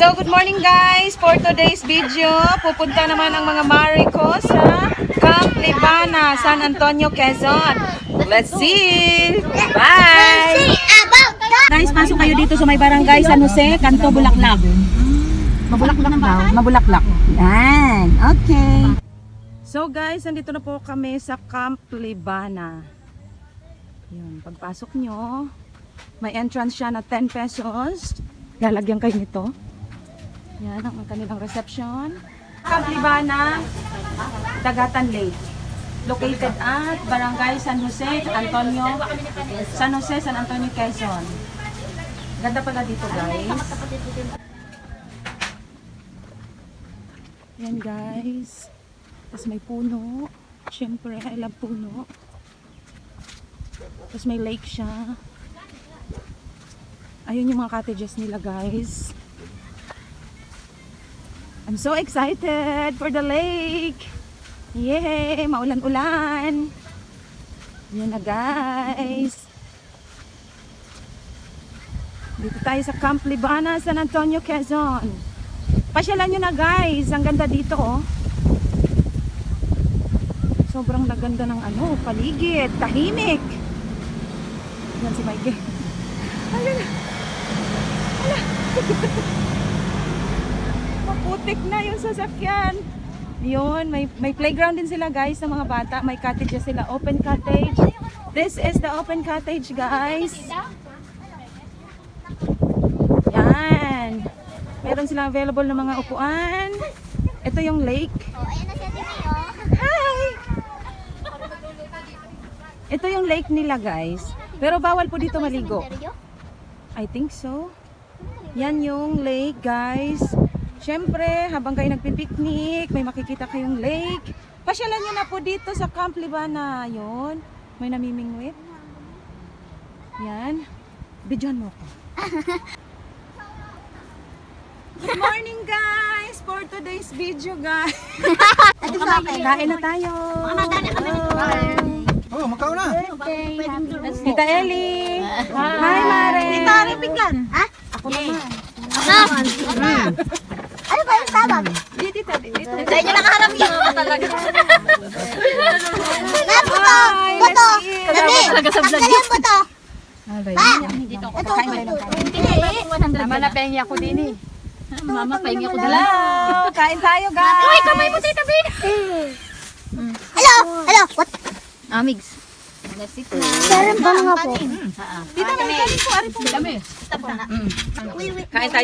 So, good morning guys! For today's video, pupunta naman ang mga Mari ko sa Camp Libana, San Antonio, Quezon. Let's see! Bye! Guys, pasok kayo dito sa may barangay San Jose, Kanto, Bulaklak. Mabulaklak daw? Mabulaklak. Yan. Okay. So guys, nandito na po kami sa Camp Libana. Yun, pagpasok nyo, may entrance siya na 10 pesos. Lalagyan kayo nito. Yan ang kanilang reception. Camp Libana, Dagatan Lake. Located at Barangay San Jose, San Antonio, Quezon. Ganda pala dito guys. Yan guys. Tapos may puno. Siyempre, I love puno. Tapos may lake siya. Ayun yung mga cottages nila guys. I'm so excited for the lake. Yay! Maulan-ulan. Yan na guys. Dito tayo sa Camp Libana, San Antonio, Quezon. Pasyalan nyo na guys. Ang ganda dito oh. Sobrang naganda ng paligid. Tahimik. Yan si Mike. Ayun. Ala. Maputik na yung sasakyan. Yun, may playground din sila guys ng mga bata. May cottages sila, open cottage. This is the open cottage guys. Yan. Meron silang available na mga upuan. Ito yung lake. Hi! Ito yung lake nila guys. Pero bawal po dito maligo. I think so. Yan yung lake guys. Siyempre, habang kayo nagpipiknik, may makikita kayong lake. Pasyalan nyo na po dito sa Camp Libana. Yun. May namimingwit. Yan. Bidyohan mo ako. Good morning guys! For today's video guys. Kain na tayo. Oh, makaw na. Tita Ellie. Hi Mare. Tita Ripikan. Ha? Ako naman. Ano ba yung tawag? Dito. Sa inyo nakaharap yun. Talaga. Buto! Hi, Buto! let's eat. Dami! Tanggalin buto! Dito ako. Ito, ito. Tama na, pahingi ako din eh. Mama, pahingi ako din. Hello! Kain tayo guys! Uy, kamay mo, Tita Bin! Hello! Hello! What? Amigs. Let's sit na. Sarang ba nga po? Dito may kanin po. Ari po. Kami. Kain tayo